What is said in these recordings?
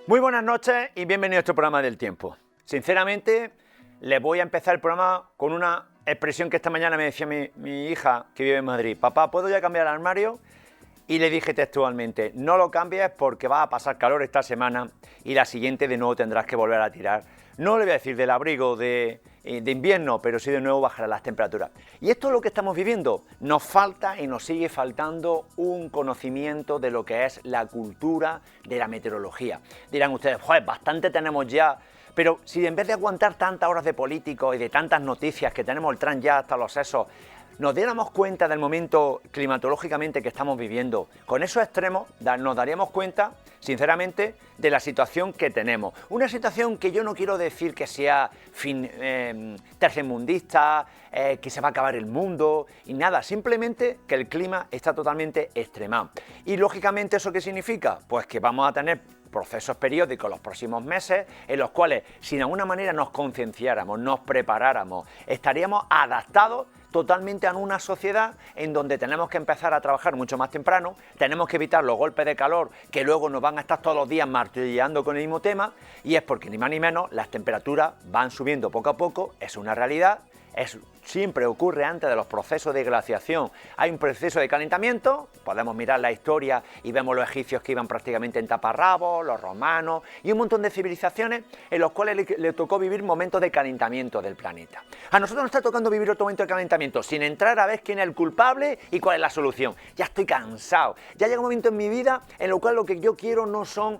Muy buenas noches y bienvenido a este programa del tiempo. Sinceramente, les voy a empezar el programa con una expresión que esta mañana me decía mi hija, que vive en Madrid. Papá, ¿puedo ya cambiar el armario? Y le dije textualmente, no lo cambies porque va a pasar calor esta semana y la siguiente de nuevo tendrás que volver a tirar. No le voy a decir del abrigo de invierno, pero sí de nuevo bajarán las temperaturas. Y esto es lo que estamos viviendo. Nos falta y nos sigue faltando un conocimiento de lo que es la cultura de la meteorología. Dirán ustedes, joder, bastante tenemos ya. Pero si en vez de aguantar tantas horas de políticos y de tantas noticias que tenemos el tran ya hasta los sesos, nos diéramos cuenta del momento climatológicamente que estamos viviendo, con esos extremos nos daríamos cuenta, sinceramente, de la situación que tenemos. Una situación que yo no quiero decir que sea tercermundista, que se va a acabar el mundo y nada, simplemente que el clima está totalmente extremado. Y lógicamente, ¿eso qué significa? Pues que vamos a tener procesos periódicos los próximos meses en los cuales, si de alguna manera nos concienciáramos, nos preparáramos, estaríamos adaptados totalmente a una sociedad en donde tenemos que empezar a trabajar mucho más temprano, tenemos que evitar los golpes de calor que luego nos van a estar todos los días martilleando con el mismo tema, y es porque ni más ni menos las temperaturas van subiendo poco a poco, es una realidad. Siempre ocurre antes de los procesos de glaciación. Hay un proceso de calentamiento, podemos mirar la historia y vemos los egipcios que iban prácticamente en taparrabos, los romanos y un montón de civilizaciones en los cuales le tocó vivir momentos de calentamiento del planeta. A nosotros nos está tocando vivir otro momento de calentamiento sin entrar a ver quién es el culpable y cuál es la solución. Ya estoy cansado, ya llega un momento en mi vida en el cual lo que yo quiero no son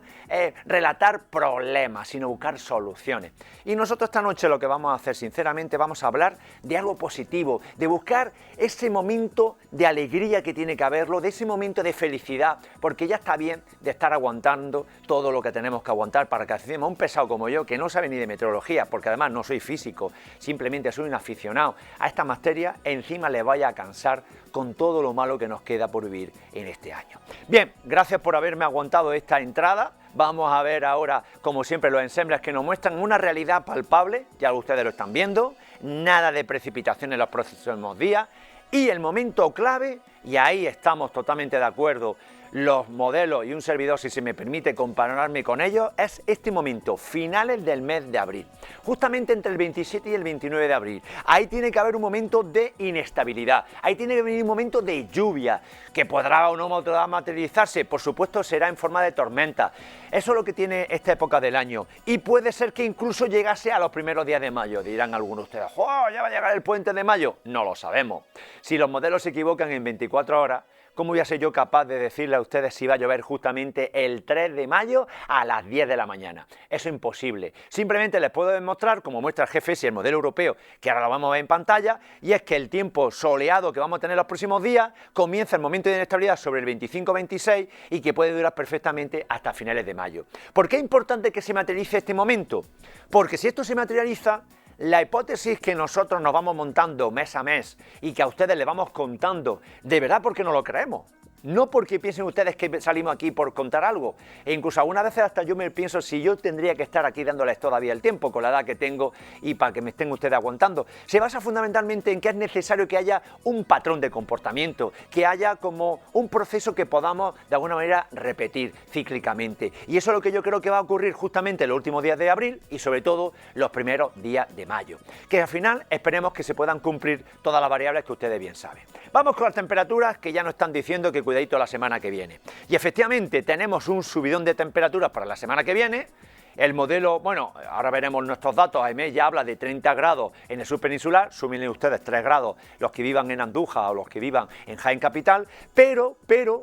relatar problemas, sino buscar soluciones. Y nosotros esta noche lo que vamos a hacer, sinceramente, vamos a hablar de algo positivo, de buscar ese momento de alegría que tiene que haberlo, de ese momento de felicidad, porque ya está bien de estar aguantando todo lo que tenemos que aguantar para que encima un pesado como yo, que no sabe ni de meteorología, porque además no soy físico, simplemente soy un aficionado a esta materia, encima le vaya a cansar con todo lo malo que nos queda por vivir en este año. Bien, gracias por haberme aguantado esta entrada. Vamos a ver ahora, como siempre, los ensembles que nos muestran una realidad palpable, ya ustedes lo están viendo, nada de precipitación en los próximos días, y el momento clave, y ahí estamos totalmente de acuerdo, los modelos y un servidor, si se me permite compararme con ellos, es este momento, finales del mes de abril, justamente entre el 27 y el 29 de abril. Ahí tiene que haber un momento de inestabilidad, ahí tiene que venir un momento de lluvia, que podrá o no materializarse, por supuesto será en forma de tormenta. Eso es lo que tiene esta época del año, y puede ser que incluso llegase a los primeros días de mayo. Dirán algunos de ustedes, ¡oh, ya va a llegar el puente de mayo! No lo sabemos. Si los modelos se equivocan en 24 horas, ¿cómo voy a ser yo capaz de decirle a ustedes si va a llover justamente el 3 de mayo a las 10 de la mañana? Eso es imposible. Simplemente les puedo demostrar, como muestra el GFS y el modelo europeo, que ahora lo vamos a ver en pantalla, y es que el tiempo soleado que vamos a tener los próximos días comienza el momento de inestabilidad sobre el 25-26 y que puede durar perfectamente hasta finales de mayo. ¿Por qué es importante que se materialice este momento? Porque si esto se materializa, la hipótesis que nosotros nos vamos montando mes a mes y que a ustedes les vamos contando, de verdad porque no lo creemos. No porque piensen ustedes que salimos aquí por contar algo. E incluso algunas veces hasta yo me pienso si yo tendría que estar aquí dándoles todavía el tiempo con la edad que tengo y para que me estén ustedes aguantando. Se basa fundamentalmente en que es necesario que haya un patrón de comportamiento, que haya como un proceso que podamos de alguna manera repetir cíclicamente. Y eso es lo que yo creo que va a ocurrir justamente en los últimos días de abril y sobre todo los primeros días de mayo. Que al final esperemos que se puedan cumplir todas las variables que ustedes bien saben. Vamos con las temperaturas que ya nos están diciendo que cuidadito la semana que viene. Y efectivamente tenemos un subidón de temperaturas para la semana que viene. El modelo, bueno, ahora veremos nuestros datos, AEMET ya habla de 30 grados en el sur peninsular, súmenle ustedes 3 grados los que vivan en Andújar o los que vivan en Jaén Capital, pero,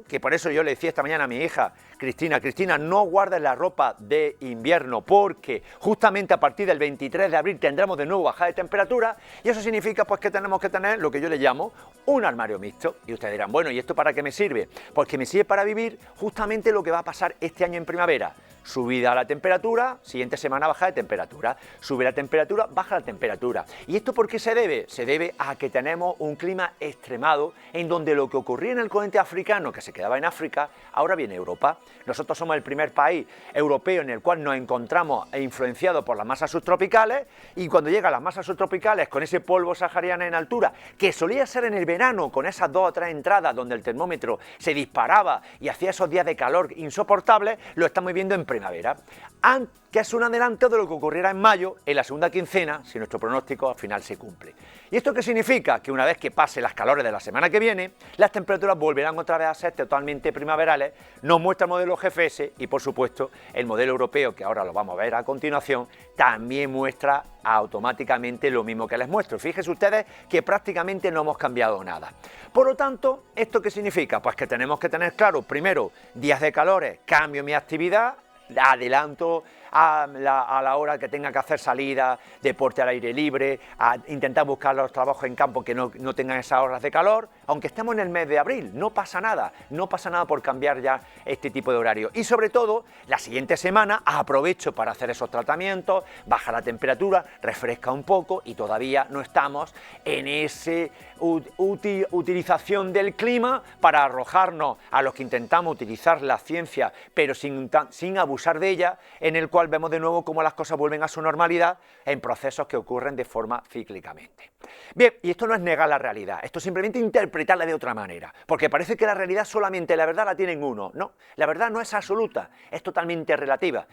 que por eso yo le decía esta mañana a mi hija, Cristina, no guardes la ropa de invierno porque justamente a partir del 23 de abril tendremos de nuevo bajada de temperatura y eso significa pues que tenemos que tener lo que yo le llamo un armario mixto. Y ustedes dirán, bueno, ¿y esto para qué me sirve? Porque me sirve para vivir justamente lo que va a pasar este año en primavera. Subida la temperatura, siguiente semana baja de temperatura, sube la temperatura, baja la temperatura. ¿Y esto por qué se debe? Se debe a que tenemos un clima extremado en donde lo que ocurría en el continente africano, que se quedaba en África, ahora viene a Europa. Nosotros somos el primer país europeo en el cual nos encontramos influenciados por las masas subtropicales y cuando llegan las masas subtropicales con ese polvo sahariano en altura, que solía ser en el verano con esas 2 o 3 entradas donde el termómetro se disparaba y hacía esos días de calor insoportables, lo estamos viendo en primavera, que es un adelanto de lo que ocurrirá en mayo, en la segunda quincena, si nuestro pronóstico al final se cumple. ¿Y esto qué significa? Que una vez que pase las calores de la semana que viene, las temperaturas volverán otra vez a ser totalmente primaverales, nos muestra el modelo GFS y, por supuesto, el modelo europeo, que ahora lo vamos a ver a continuación, también muestra automáticamente lo mismo que les muestro. Fíjense ustedes que prácticamente no hemos cambiado nada. Por lo tanto, ¿esto qué significa? Pues que tenemos que tener claro, primero, días de calores, cambio mi actividad, adelanto a la hora que tenga que hacer salida, deporte al aire libre, a intentar buscar los trabajos en campo que no tengan esas horas de calor, aunque estemos en el mes de abril, no pasa nada por cambiar ya este tipo de horario. Y sobre todo, la siguiente semana aprovecho para hacer esos tratamientos, baja la temperatura, refresca un poco y todavía no estamos en esa utilización del clima para arrojarnos a los que intentamos utilizar la ciencia, pero sin abusar de ella, en el cual vemos de nuevo cómo las cosas vuelven a su normalidad en procesos que ocurren de forma cíclicamente. Bien, y esto no es negar la realidad, esto es simplemente interpretarla de otra manera, porque parece que la realidad solamente la verdad la tienen uno. No, la verdad no es absoluta, es totalmente relativa.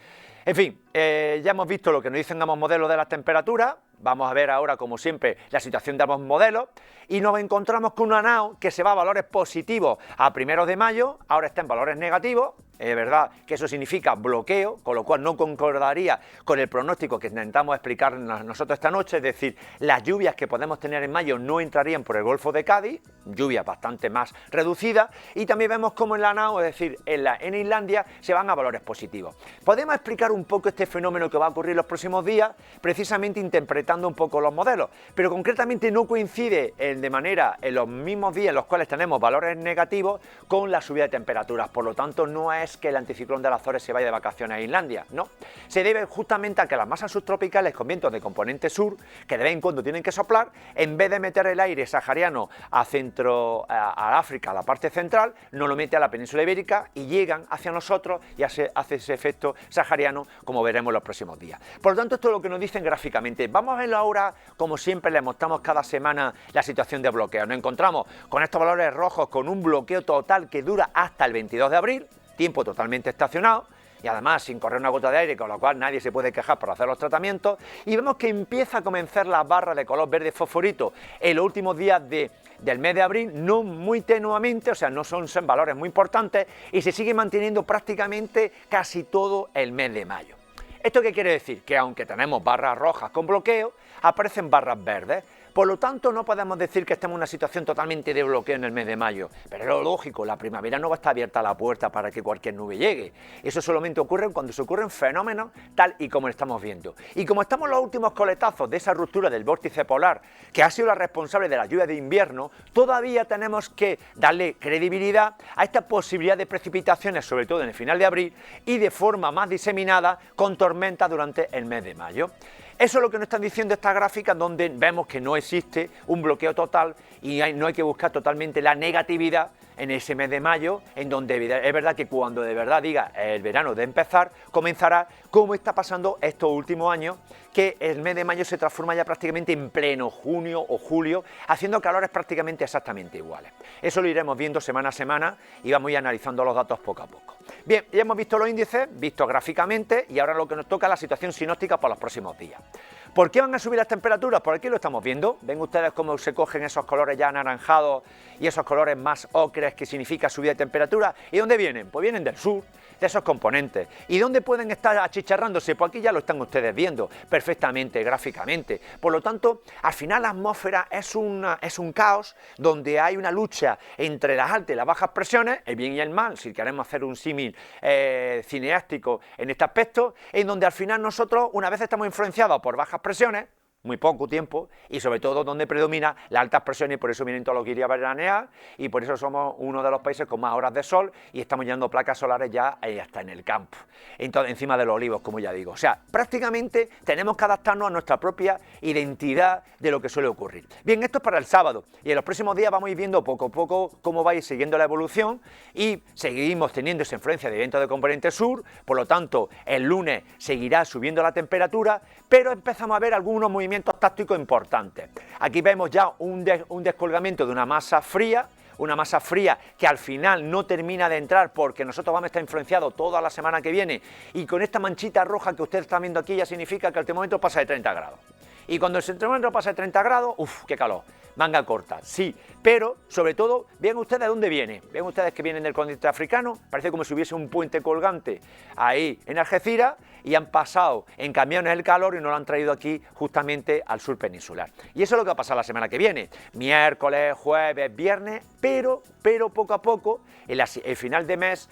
En fin, ya hemos visto lo que nos dicen ambos modelos de las temperaturas. Vamos a ver ahora, como siempre, la situación de ambos modelos y nos encontramos con una NAO que se va a valores positivos a primeros de mayo, ahora está en valores negativos. Es verdad que eso significa bloqueo, con lo cual no concordaría con el pronóstico que intentamos explicar nosotros esta noche, es decir, las lluvias que podemos tener en mayo no entrarían por el Golfo de Cádiz, lluvias bastante más reducidas, y también vemos como en la NAO, es decir, en Islandia, se van a valores positivos. Podemos explicar un poco este fenómeno que va a ocurrir los próximos días, precisamente interpretando un poco los modelos, pero concretamente no coincide de manera en los mismos días en los cuales tenemos valores negativos con la subida de temperaturas, por lo tanto no es que el anticiclón de las Azores se vaya de vacaciones a Islandia, no, se debe justamente a que las masas subtropicales con vientos de componente sur, que de vez en cuando tienen que soplar, en vez de meter el aire sahariano a África, a la parte central, no lo mete a la península ibérica y llegan hacia nosotros y hace ese efecto sahariano, como veremos en los próximos días. Por lo tanto, esto es lo que nos dicen gráficamente. Vamos a verlo ahora, como siempre les mostramos cada semana la situación de bloqueo. Nos encontramos con estos valores rojos, con un bloqueo total que dura hasta el 22 de abril, tiempo totalmente estacionado y además sin correr una gota de aire, con lo cual nadie se puede quejar por hacer los tratamientos, y vemos que empieza a comenzar las barras de color verde fosforito en los últimos días del mes de abril, no muy tenuamente, o sea, no son valores muy importantes, y se sigue manteniendo prácticamente casi todo el mes de mayo. ¿Esto qué quiere decir? Que aunque tenemos barras rojas con bloqueo, aparecen barras verdes. Por lo tanto, no podemos decir que estemos en una situación totalmente de bloqueo en el mes de mayo, pero es lo lógico, la primavera no va a estar abierta la puerta para que cualquier nube llegue. Eso solamente ocurre cuando se ocurren fenómenos tal y como lo estamos viendo. Y como estamos en los últimos coletazos de esa ruptura del vórtice polar, que ha sido la responsable de la lluvia de invierno, todavía tenemos que darle credibilidad a esta posibilidad de precipitaciones, sobre todo en el final de abril, y de forma más diseminada con tormentas durante el mes de mayo. Eso es lo que nos están diciendo estas gráficas, donde vemos que no existe un bloqueo total y no hay que buscar totalmente la negatividad en ese mes de mayo, en donde es verdad que cuando de verdad diga el verano de empezar, comenzará como está pasando estos últimos años, que el mes de mayo se transforma ya prácticamente en pleno junio o julio, haciendo calores prácticamente exactamente iguales. Eso lo iremos viendo semana a semana y vamos a ir analizando los datos poco a poco. Bien, ya hemos visto los índices, visto gráficamente, y ahora lo que nos toca es la situación sinóptica para los próximos días. ¿Por qué van a subir las temperaturas? Por aquí lo estamos viendo. Ven ustedes cómo se cogen esos colores ya anaranjados y esos colores más ocres, que significa subida de temperatura. ¿Y dónde vienen? Pues vienen del sur, de esos componentes. ¿Y dónde pueden estar achicharrándose? Pues aquí ya lo están ustedes viendo perfectamente, gráficamente. Por lo tanto, al final la atmósfera es un caos donde hay una lucha entre las altas y las bajas presiones, el bien y el mal, si queremos hacer un símil cineástico en este aspecto, en donde al final nosotros, una vez estamos influenciados por bajas presiones, muy poco tiempo, y sobre todo donde predomina las altas presiones, y por eso vienen todos los que irían a veranear, y por eso somos uno de los países con más horas de sol, y estamos llenando placas solares ya hasta en el campo, entonces, encima de los olivos, como ya digo. O sea, prácticamente tenemos que adaptarnos a nuestra propia identidad de lo que suele ocurrir. Bien, esto es para el sábado, y en los próximos días vamos a ir viendo poco a poco cómo va a ir siguiendo la evolución, y seguimos teniendo esa influencia de viento de componente sur, por lo tanto, el lunes seguirá subiendo la temperatura, pero empezamos a ver algunos movimientos tácticos importantes. Aquí vemos ya un descolgamiento de una masa fría, una masa fría que al final no termina de entrar porque nosotros vamos a estar influenciados toda la semana que viene, y con esta manchita roja que ustedes están viendo aquí ya significa que el termómetro pasa de 30 grados. Y cuando el termómetro pasa de 30 grados, ¡uff, qué calor! Manga corta, sí, pero sobre todo, vean ustedes de dónde viene. Ven ustedes que vienen del continente africano, parece como si hubiese un puente colgante ahí en Algeciras y han pasado en camiones el calor y nos lo han traído aquí justamente al sur peninsular. Y eso es lo que va a pasar la semana que viene, miércoles, jueves, viernes, pero poco a poco, en el final de mes,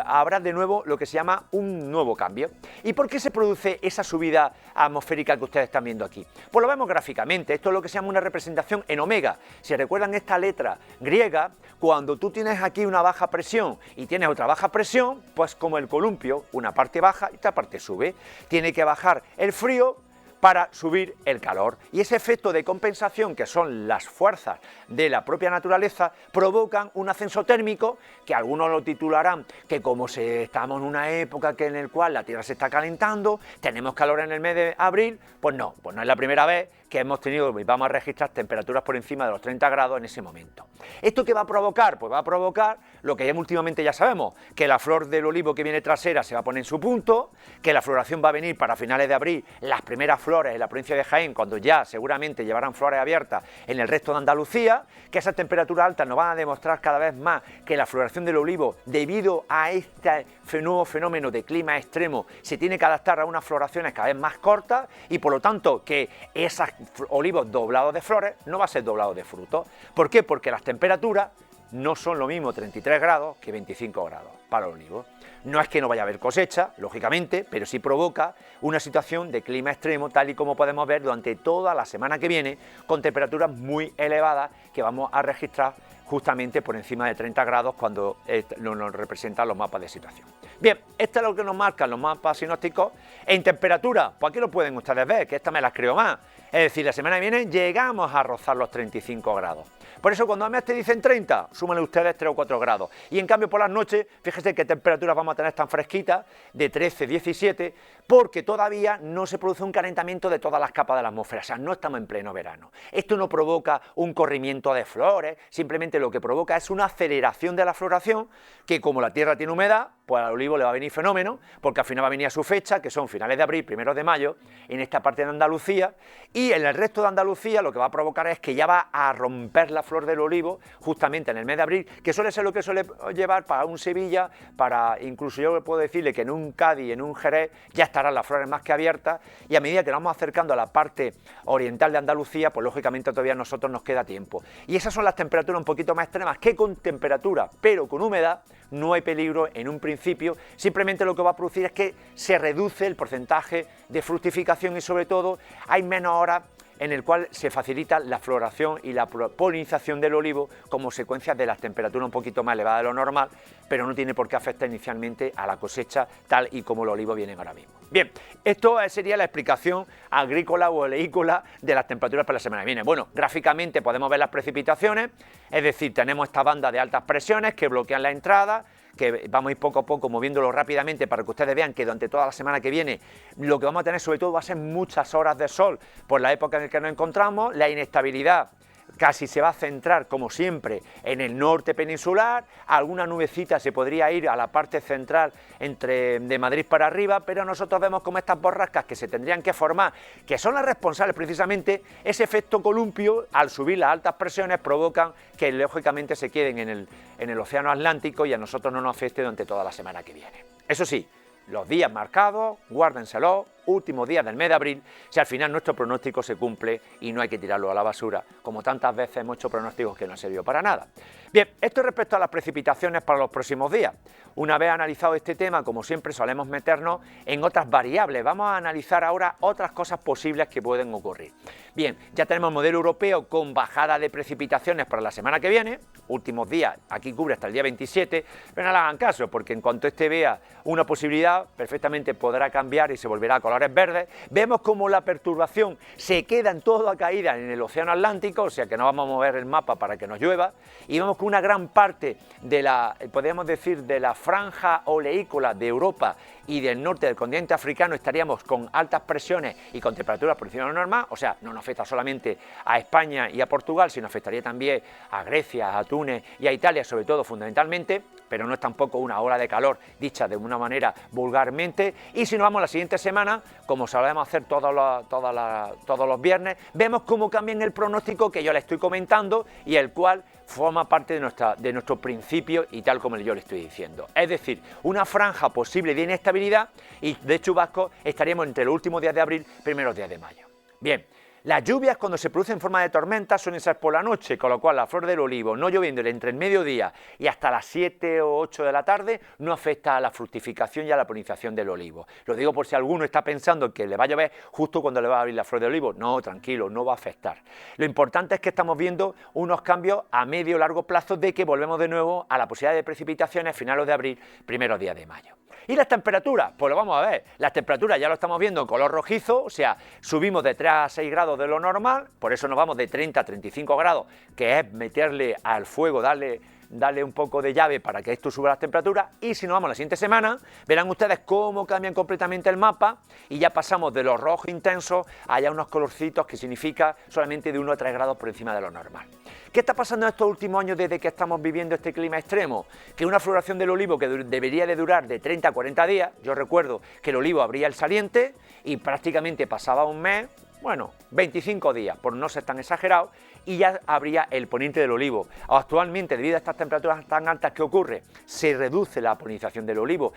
habrá de nuevo lo que se llama un nuevo cambio. ¿Y por qué se produce esa subida atmosférica que ustedes están viendo aquí? Pues lo vemos gráficamente, esto es lo que se llama una representación en omega. Si recuerdan esta letra griega, cuando tú tienes aquí una baja presión y tienes otra baja presión, pues como el columpio, una parte baja y otra parte sube. Tiene que bajar el frío para subir el calor, y ese efecto de compensación, que son las fuerzas de la propia naturaleza, provocan un ascenso térmico que algunos lo titularán que como estamos en una época en la cual la Tierra se está calentando, tenemos calor en el mes de abril, pues no es la primera vez que hemos tenido y vamos a registrar temperaturas por encima de los 30 grados en ese momento. ¿Esto qué va a provocar? Pues va a provocar lo que ya últimamente ya sabemos, que la flor del olivo que viene trasera se va a poner en su punto, que la floración va a venir para finales de abril, las primeras flores en la provincia de Jaén, cuando ya seguramente llevarán flores abiertas en el resto de Andalucía, que esas temperaturas altas nos van a demostrar cada vez más que la floración del olivo, debido a este nuevo fenómeno de clima extremo, se tiene que adaptar a unas floraciones cada vez más cortas, y por lo tanto que esos olivos doblados de flores no va a ser doblados de frutos. ¿Por qué? Porque las temperaturas no son lo mismo 33 grados que 25 grados para el olivo. No es que no vaya a haber cosecha, lógicamente, pero sí provoca una situación de clima extremo, tal y como podemos ver durante toda la semana que viene, con temperaturas muy elevadas que vamos a registrar justamente por encima de 30 grados cuando nos representan los mapas de situación. Bien, esto es lo que nos marcan los mapas sinópticos. En temperatura, pues aquí lo pueden ustedes ver, que esta me las creo más. Es decir, la semana que viene llegamos a rozar los 35 grados. Por eso cuando a mí te dicen 30, súmenle ustedes 3 o 4 grados. Y en cambio por las noches, fíjense qué temperaturas vamos a tener tan fresquitas, de 13, 17, porque todavía no se produce un calentamiento de todas las capas de la atmósfera. O sea, no estamos en pleno verano. Esto no provoca un corrimiento de flores, simplemente lo que provoca es una aceleración de la floración, que como la tierra tiene humedad, pues al olivo le va a venir fenómeno, porque al final va a venir a su fecha, que son finales de abril, primeros de mayo, en esta parte de Andalucía, y en el resto de Andalucía lo que va a provocar es que ya va a romper la flor del olivo justamente en el mes de abril, que suele ser lo que suele llevar para un Sevilla, para incluso yo puedo decirle que en un Cádiz, en un Jerez, ya estarán las flores más que abiertas, y a medida que nos vamos acercando a la parte oriental de Andalucía, pues lógicamente todavía a nosotros nos queda tiempo. Y esas son las temperaturas un poquito más extremas, que con temperatura, pero con humedad, no hay peligro en un principio, simplemente lo que va a producir es que se reduce el porcentaje de fructificación y sobre todo hay menos horas en el cual se facilita la floración y la polinización del olivo como consecuencia de las temperaturas un poquito más elevadas de lo normal, pero no tiene por qué afectar inicialmente a la cosecha tal y como los olivos vienen ahora mismo. Bien, esto sería la explicación agrícola o oleícola de las temperaturas para la semana que viene. Bueno, gráficamente podemos ver las precipitaciones, es decir, tenemos esta banda de altas presiones que bloquean la entrada, que vamos a ir poco a poco moviéndolo rápidamente para que ustedes vean que durante toda la semana que viene lo que vamos a tener sobre todo va a ser muchas horas de sol por la época en la que nos encontramos, la inestabilidad casi se va a centrar, como siempre, en el norte peninsular, alguna nubecita se podría ir a la parte central de Madrid para arriba, pero nosotros vemos como estas borrascas que se tendrían que formar, que son las responsables precisamente, ese efecto columpio, al subir las altas presiones, provocan que lógicamente se queden en el océano Atlántico y a nosotros no nos afecte durante toda la semana que viene. Eso sí, los días marcados, guárdenselos, últimos días del mes de abril, si al final nuestro pronóstico se cumple y no hay que tirarlo a la basura, como tantas veces hemos hecho pronósticos que no han servido para nada. Bien, esto respecto a las precipitaciones para los próximos días. Una vez analizado este tema, como siempre solemos meternos en otras variables, vamos a analizar ahora otras cosas posibles que pueden ocurrir. Bien, ya tenemos el modelo europeo con bajada de precipitaciones para la semana que viene, últimos días, aquí cubre hasta el día 27, pero no le hagan caso, porque en cuanto este vea una posibilidad, perfectamente podrá cambiar y se volverá a colar colores verdes, vemos como la perturbación se queda en toda caída en el océano Atlántico, o sea que no vamos a mover el mapa para que nos llueva, y vemos que una gran parte de la, podríamos decir, de la franja oleícola de Europa y del norte del continente africano estaríamos con altas presiones y con temperaturas por encima de lo normal, o sea, no nos afecta solamente a España y a Portugal, sino afectaría también a Grecia, a Túnez y a Italia, sobre todo fundamentalmente, pero no es tampoco una ola de calor dicha de una manera vulgarmente. Y si nos vamos la siguiente semana, como solemos hacer todos los viernes, vemos cómo cambia el pronóstico que yo le estoy comentando y el cual forma parte de nuestro principio y tal como yo le estoy diciendo. Es decir, una franja posible de inestabilidad y de chubascos estaríamos entre los últimos días de abril, primeros días de mayo. Bien. Las lluvias cuando se producen en forma de tormenta suelen ser por la noche, con lo cual la flor del olivo no lloviendo entre el mediodía y hasta las 7 o 8 de la tarde no afecta a la fructificación y a la polinización del olivo. Lo digo por si alguno está pensando que le va a llover justo cuando le va a abrir la flor del olivo. No, tranquilo, no va a afectar. Lo importante es que estamos viendo unos cambios a medio o largo plazo de que volvemos de nuevo a la posibilidad de precipitaciones a finales de abril, primeros días de mayo. ¿Y las temperaturas? Pues lo vamos a ver. Las temperaturas ya lo estamos viendo en color rojizo, o sea, subimos de 3 a 6 grados de lo normal, por eso nos vamos de 30 a 35 grados, que es meterle al fuego, darle un poco de llave para que esto suba las temperaturas. Y si nos vamos la siguiente semana, verán ustedes cómo cambian completamente el mapa y ya pasamos de los rojos intensos a ya unos colorcitos que significa solamente de 1 a 3 grados por encima de lo normal. ¿Qué está pasando en estos últimos años desde que estamos viviendo este clima extremo? Que una floración del olivo que debería de durar de 30 a 40 días, yo recuerdo que el olivo abría el saliente y prácticamente pasaba un mes, bueno, 25 días, por no ser tan exagerado, y ya habría el poniente del olivo. Actualmente, debido a estas temperaturas tan altas, ¿qué ocurre? Se reduce la polinización del olivo.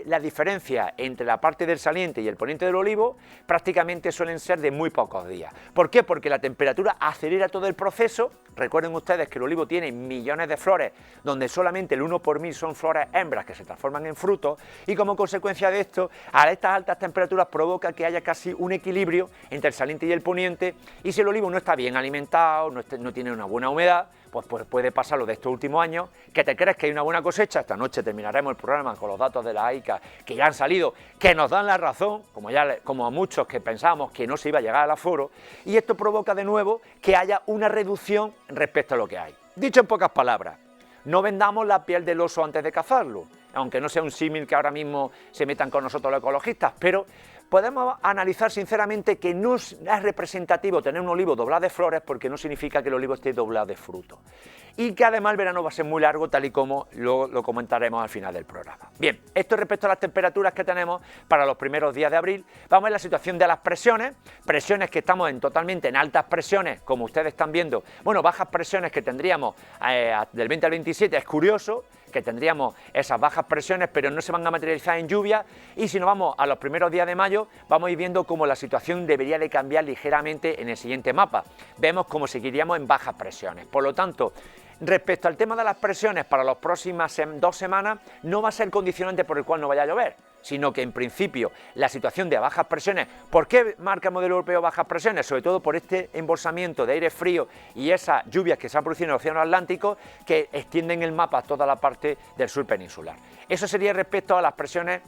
La diferencia entre la parte del saliente y el poniente del olivo prácticamente suelen ser de muy pocos días. ¿Por qué? Porque la temperatura acelera todo el proceso. Recuerden ustedes que el olivo tiene millones de flores, donde solamente el 1 por 1000 son flores hembras que se transforman en frutos, y como consecuencia de esto, a estas altas temperaturas provoca que haya casi un equilibrio entre el saliente y el poniente, y si el olivo no está bien alimentado, no tiene una buena humedad, pues puede pasar lo de estos últimos años, que te crees que hay una buena cosecha. Esta noche terminaremos el programa con los datos de la AICA que ya han salido, que nos dan la razón, como a muchos que pensábamos que no se iba a llegar al aforo, y esto provoca de nuevo que haya una reducción respecto a lo que hay. Dicho en pocas palabras, no vendamos la piel del oso antes de cazarlo, aunque no sea un símil que ahora mismo se metan con nosotros los ecologistas, pero podemos analizar sinceramente que no es representativo tener un olivo doblado de flores, porque no significa que el olivo esté doblado de fruto. Y que además el verano va a ser muy largo, tal y como lo comentaremos al final del programa. Bien, esto respecto a las temperaturas que tenemos para los primeros días de abril. Vamos a ver la situación de las presiones que estamos totalmente en altas presiones, como ustedes están viendo. Bueno, bajas presiones que tendríamos del 20 al 27, es curioso que tendríamos esas bajas presiones, pero no se van a materializar en lluvia. Y si nos vamos a los primeros días de mayo, vamos a ir viendo cómo la situación debería de cambiar ligeramente en el siguiente mapa. Vemos cómo seguiríamos en bajas presiones. Por lo tanto, respecto al tema de las presiones para las próximas 2 semanas, no va a ser condicionante por el cual no vaya a llover, sino que en principio la situación de bajas presiones. ¿Por qué marca el modelo europeo bajas presiones? Sobre todo por este embolsamiento de aire frío y esas lluvias que se han producido en el océano Atlántico, que extienden el mapa a toda la parte del sur peninsular. Eso sería respecto a las presiones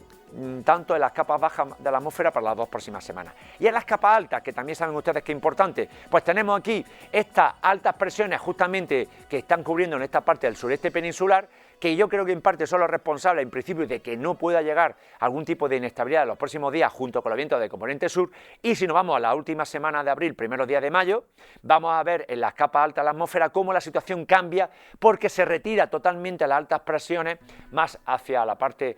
tanto en las capas bajas de la atmósfera para las 2 próximas semanas. Y en las capas altas, que también saben ustedes que es importante, pues tenemos aquí estas altas presiones justamente que están cubriendo en esta parte del sureste peninsular, que yo creo que en parte son los responsables en principio de que no pueda llegar algún tipo de inestabilidad en los próximos días junto con los vientos de componente sur. Y si nos vamos a la última semana de abril, primeros días de mayo, vamos a ver en las capas altas de la atmósfera cómo la situación cambia, porque se retira totalmente las altas presiones más hacia la parte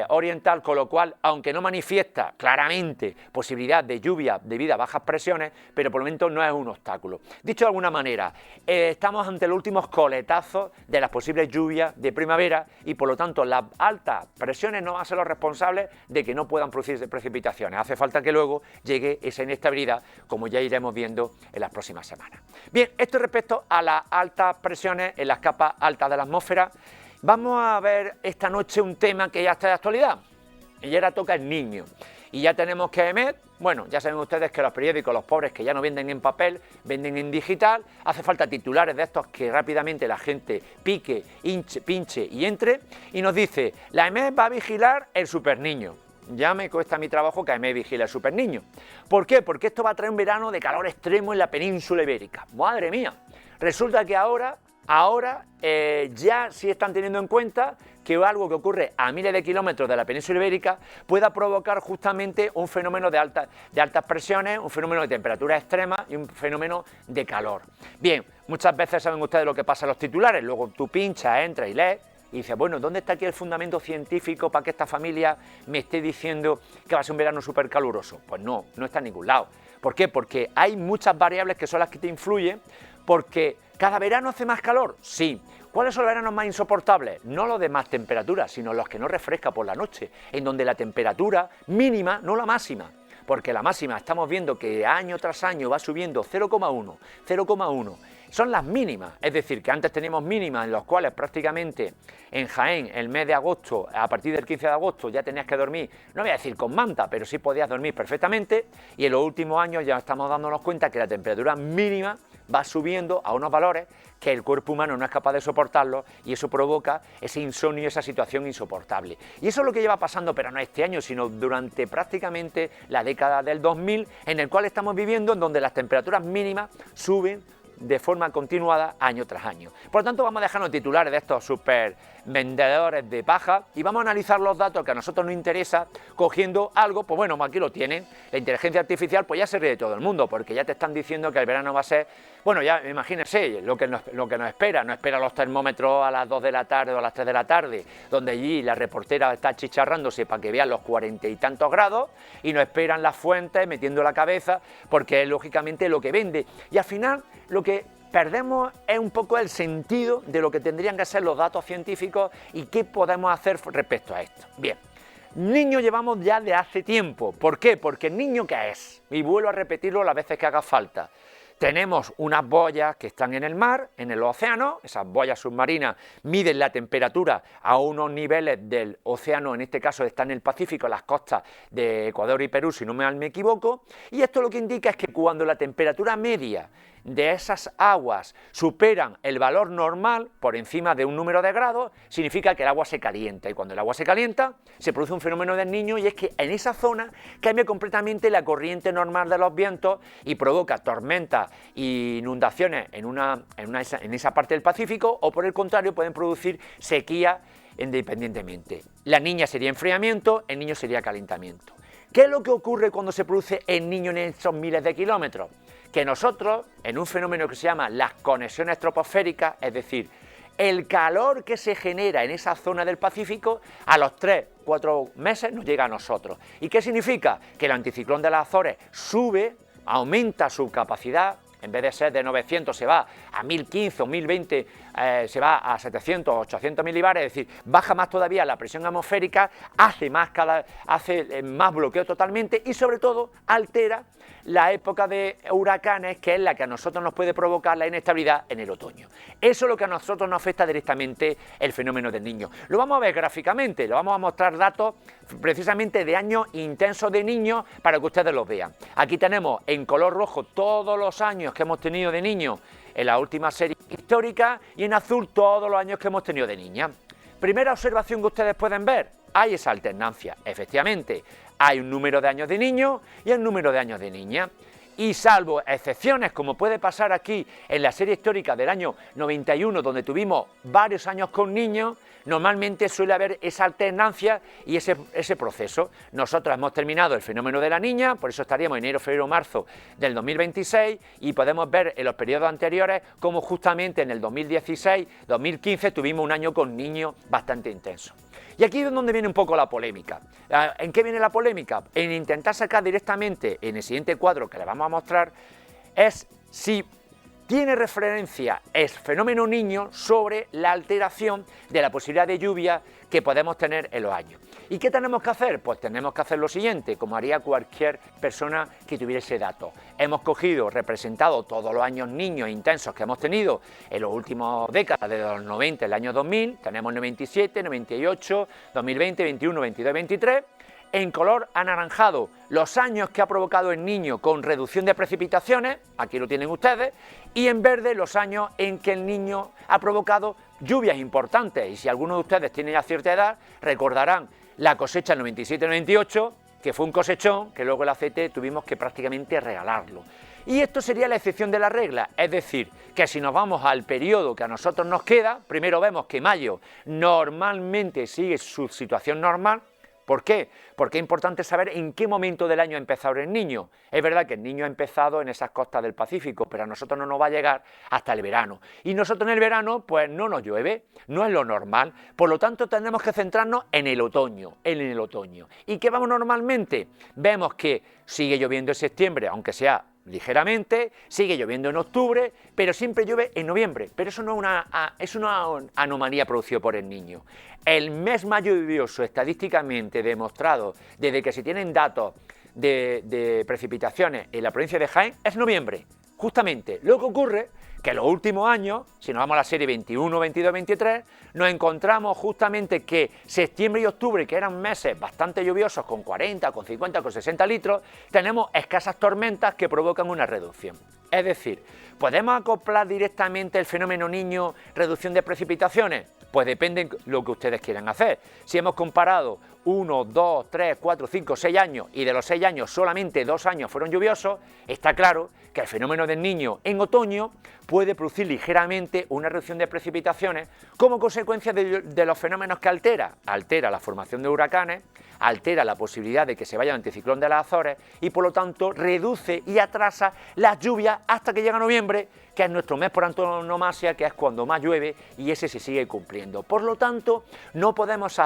oriental, con lo cual, aunque no manifiesta claramente posibilidad de lluvia debido a bajas presiones, pero por el momento no es un obstáculo. Dicho de alguna manera, estamos ante los últimos coletazos de las posibles lluvias de primavera, y por lo tanto las altas presiones no van a ser los responsables de que no puedan producirse precipitaciones. Hace falta que luego llegue esa inestabilidad, como ya iremos viendo en las próximas semanas. Bien, esto respecto a las altas presiones en las capas altas de la atmósfera. Vamos a ver esta noche un tema que ya está de actualidad, y ahora toca el niño. Y ya tenemos que bueno, ya saben ustedes que los periódicos, los pobres que ya no venden en papel, venden en digital. Hace falta titulares de estos que rápidamente la gente pique, pinche y entre. Y nos dice, la EMET va a vigilar el superniño. ya me cuesta mi trabajo que me vigile el super niño. ¿Por qué? Porque esto va a traer un verano de calor extremo en la península ibérica. ¡Madre mía! Resulta que ahora ya sí están teniendo en cuenta que algo que ocurre a miles de kilómetros de la península ibérica pueda provocar justamente un fenómeno de altas presiones, un fenómeno de temperaturas extremas y un fenómeno de calor. Bien, muchas veces saben ustedes lo que pasa en los titulares, luego tú pinchas, entras y lees y dices, bueno, ¿dónde está aquí el fundamento científico para que esta familia me esté diciendo que va a ser un verano súper caluroso? Pues no está en ningún lado. ¿Por qué? Porque hay muchas variables que son las que te influyen, porque ¿cada verano hace más calor? Sí. ¿Cuáles son los veranos más insoportables? No los de más temperatura, sino los que no refresca por la noche, en donde la temperatura mínima, no la máxima, porque la máxima estamos viendo que año tras año va subiendo 0,1, 0,1, son las mínimas, es decir, que antes teníamos mínimas en las cuales prácticamente en Jaén, el mes de agosto, a partir del 15 de agosto ya tenías que dormir, no voy a decir con manta, pero sí podías dormir perfectamente, y en los últimos años ya estamos dándonos cuenta que la temperatura mínima va subiendo a unos valores que el cuerpo humano no es capaz de soportarlo y eso provoca ese insomnio, esa situación insoportable. Y eso es lo que lleva pasando, pero no este año, sino durante prácticamente la década del 2000, en el cual estamos viviendo, en donde las temperaturas mínimas suben de forma continuada año tras año. Por lo tanto, vamos a dejarnos titulares de estos super vendedores de paja y vamos a analizar los datos que a nosotros nos interesa cogiendo algo, pues bueno, aquí lo tienen, la inteligencia artificial pues ya se ríe de todo el mundo, porque ya te están diciendo que el verano va a ser, bueno, ya imagínense lo que nos espera, nos espera los termómetros a las 2 de la tarde o a las 3 de la tarde, donde allí la reportera está chicharrándose para que vean los 40 y tantos grados, y nos esperan las fuentes metiendo la cabeza, porque es lógicamente lo que vende, y al final lo que perdemos es un poco el sentido de lo que tendrían que ser los datos científicos y qué podemos hacer respecto a esto. Bien, niño llevamos ya de hace tiempo. ¿Por qué? Porque el niño, ¿qué es? Y vuelvo a repetirlo las veces que haga falta. Tenemos unas boyas que están en el mar, en el océano, esas boyas submarinas miden la temperatura a unos niveles del océano, en este caso está en el Pacífico, en las costas de Ecuador y Perú, si no me equivoco, y esto lo que indica es que cuando la temperatura media de esas aguas superan el valor normal por encima de un número de grados, significa que el agua se calienta, y cuando el agua se calienta se produce un fenómeno del Niño, y es que en esa zona cambia completamente la corriente normal de los vientos y provoca tormentas e inundaciones en esa parte del Pacífico, o por el contrario pueden producir sequía independientemente. La Niña sería enfriamiento, el Niño sería calentamiento. ¿Qué es lo que ocurre cuando se produce el Niño en esos miles de kilómetros? Que nosotros, en un fenómeno que se llama las conexiones troposféricas, es decir, el calor que se genera en esa zona del Pacífico, a los 3-4 meses nos llega a nosotros. ¿Y qué significa? Que el anticiclón de las Azores sube, aumenta su capacidad, en vez de ser de 900 se va a 1015 o 1020, se va a 700 o 800 milibares, es decir, baja más todavía la presión atmosférica, hace más bloqueo totalmente y sobre todo altera la época de huracanes, que es la que a nosotros nos puede provocar la inestabilidad en el otoño. Eso es lo que a nosotros nos afecta directamente el fenómeno del Niño. Lo vamos a ver gráficamente, lo vamos a mostrar datos precisamente de años intensos de niños para que ustedes los vean. Aquí tenemos en color rojo todos los años que hemos tenido de niños en la última serie histórica y en azul todos los años que hemos tenido de niña. Primera observación que ustedes pueden ver, hay esa alternancia, efectivamente. Hay un número de años de niños y un número de años de niña. Y salvo excepciones, como puede pasar aquí en la serie histórica del año 91, donde tuvimos varios años con niños, normalmente suele haber esa alternancia y ese proceso. Nosotros hemos terminado el fenómeno de la niña, por eso estaríamos en enero, febrero, marzo del 2026, y podemos ver en los periodos anteriores cómo justamente en el 2016, 2015 tuvimos un año con niños bastante intenso. Y aquí es donde viene un poco la polémica. ¿En qué viene la polémica? En intentar sacar directamente en el siguiente cuadro que le vamos a mostrar, es si tiene referencia el fenómeno Niño sobre la alteración de la posibilidad de lluvia que podemos tener en los años. ¿Y qué tenemos que hacer? Pues tenemos que hacer lo siguiente, como haría cualquier persona que tuviera ese dato. Hemos representado todos los años niños intensos que hemos tenido en las últimas décadas, desde los 90, el año 2000, tenemos 97, 98, 2020, 21, 22, 23, en color anaranjado los años que ha provocado el Niño con reducción de precipitaciones, aquí lo tienen ustedes, y en verde los años en que el Niño ha provocado lluvias importantes. Y si alguno de ustedes tiene ya cierta edad, recordarán la cosecha del 97-98, que fue un cosechón, que luego el aceite tuvimos que prácticamente regalarlo. Y esto sería la excepción de la regla, es decir, que si nos vamos al periodo que a nosotros nos queda, primero vemos que mayo normalmente sigue su situación normal. ¿Por qué? Porque es importante saber en qué momento del año ha empezado el niño. Es verdad que el niño ha empezado en esas costas del Pacífico, pero a nosotros no nos va a llegar hasta el verano. Y nosotros en el verano, pues no nos llueve, no es lo normal. Por lo tanto, tenemos que centrarnos en el otoño, ¿Y qué vamos normalmente? Vemos que sigue lloviendo en septiembre, aunque sea ligeramente, sigue lloviendo en octubre, pero siempre llueve en noviembre. Pero eso no es una anomalía producida por el niño. El mes más lluvioso, estadísticamente demostrado, desde que se tienen datos de precipitaciones en la provincia de Jaén, es noviembre. Justamente, lo que ocurre que en los últimos años, si nos vamos a la serie 21, 22, 23, nos encontramos justamente que septiembre y octubre, que eran meses bastante lluviosos, con 40, con 50, con 60 litros, tenemos escasas tormentas que provocan una reducción. Es decir, ¿podemos acoplar directamente el fenómeno niño reducción de precipitaciones? Pues depende de lo que ustedes quieran hacer. Si hemos comparado 1, 2, 3, 4, 5, 6 años y de los 6 años solamente 2 años fueron lluviosos, está claro que el fenómeno del niño en otoño puede producir ligeramente una reducción de precipitaciones como consecuencia de los fenómenos que altera. Altera la formación de huracanes, altera la posibilidad de que se vaya el anticiclón de las Azores y por lo tanto reduce y atrasa las lluvias hasta que llega noviembre, que es nuestro mes por antonomasia, que es cuando más llueve y ese se sigue cumpliendo. Por lo tanto, no podemos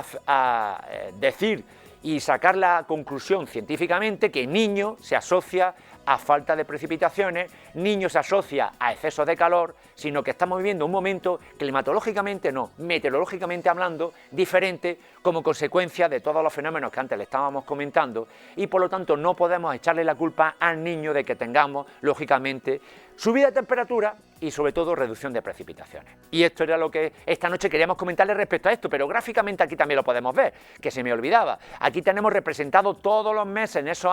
decir y sacar la conclusión científicamente que niño se asocia a falta de precipitaciones, niño se asocia a excesos de calor, sino que estamos viviendo un momento climatológicamente, no, meteorológicamente hablando, diferente como consecuencia de todos los fenómenos que antes le estábamos comentando y por lo tanto no podemos echarle la culpa al niño de que tengamos, lógicamente, subida de temperatura y sobre todo reducción de precipitaciones. Y esto era lo que esta noche queríamos comentarles respecto a esto, pero gráficamente aquí también lo podemos ver, que se me olvidaba. Aquí tenemos representado todos los meses en esos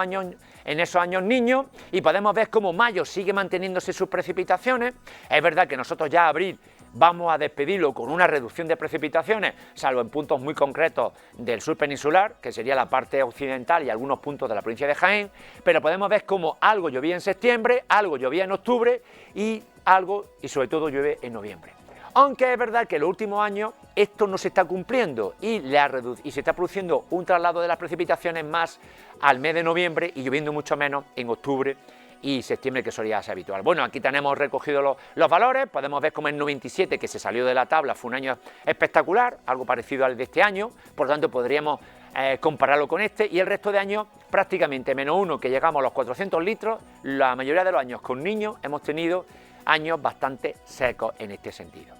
años niños y podemos ver cómo mayo sigue manteniéndose sus precipitaciones. Es verdad que nosotros ya abril vamos a despedirlo con una reducción de precipitaciones, salvo en puntos muy concretos del sur peninsular, que sería la parte occidental y algunos puntos de la provincia de Jaén, pero podemos ver cómo algo llovía en septiembre, algo llovía en octubre y algo y sobre todo llueve en noviembre. Aunque es verdad que en los últimos años esto no se está cumpliendo y se está produciendo un traslado de las precipitaciones más al mes de noviembre y lloviendo mucho menos en octubre y septiembre, que solía ser habitual. Bueno, aquí tenemos recogido los valores, podemos ver como el 97, que se salió de la tabla, fue un año espectacular, algo parecido al de este año, por lo tanto podríamos compararlo con este, y el resto de años prácticamente -1, que llegamos a los 400 litros, la mayoría de los años con niños hemos tenido años bastante secos en este sentido.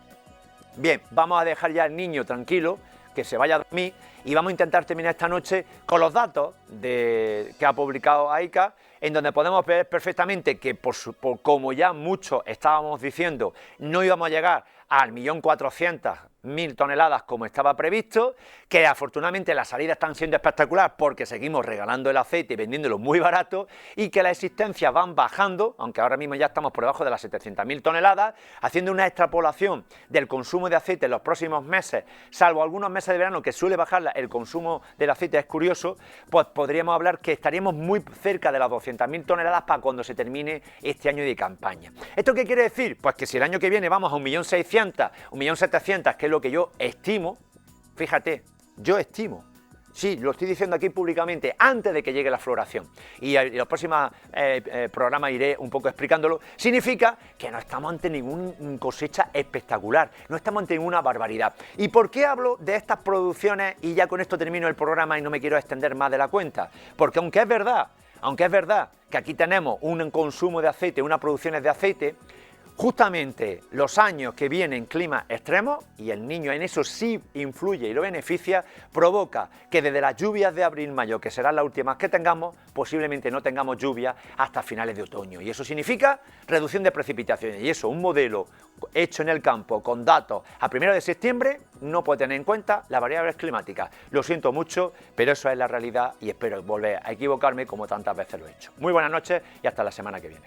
Bien, vamos a dejar ya al niño tranquilo, que se vaya a dormir, y vamos a intentar terminar esta noche con los datos que ha publicado AICA, en donde podemos ver perfectamente que, como ya muchos estábamos diciendo, no íbamos a llegar al 1.400.000 toneladas como estaba previsto, que afortunadamente las salidas están siendo espectaculares porque seguimos regalando el aceite y vendiéndolo muy barato, y que las existencias van bajando, aunque ahora mismo ya estamos por debajo de las 700.000 toneladas, haciendo una extrapolación del consumo de aceite en los próximos meses, salvo algunos meses de verano que suele bajar el consumo del aceite, es curioso, pues podríamos hablar que estaríamos muy cerca de las 200.000 toneladas para cuando se termine este año de campaña. ¿Esto qué quiere decir? Pues que si el año que viene vamos a 1.600.000, 1.700.000, que es lo que yo estimo, fíjate, yo estimo, sí, lo estoy diciendo aquí públicamente, antes de que llegue la floración, y en los próximos programas iré un poco explicándolo, significa que no estamos ante ninguna cosecha espectacular, no estamos ante ninguna barbaridad. ¿Y por qué hablo de estas producciones? Y ya con esto termino el programa y no me quiero extender más de la cuenta, porque aunque es verdad que aquí tenemos un consumo de aceite, unas producciones de aceite, justamente los años que vienen climas extremos, y el niño en eso sí influye y lo beneficia, provoca que desde las lluvias de abril-mayo, que serán las últimas que tengamos, posiblemente no tengamos lluvia hasta finales de otoño. Y eso significa reducción de precipitaciones. Y eso, un modelo hecho en el campo con datos a 1 de septiembre, no puede tener en cuenta las variables climáticas. Lo siento mucho, pero eso es la realidad y espero volver a equivocarme como tantas veces lo he hecho. Muy buenas noches y hasta la semana que viene.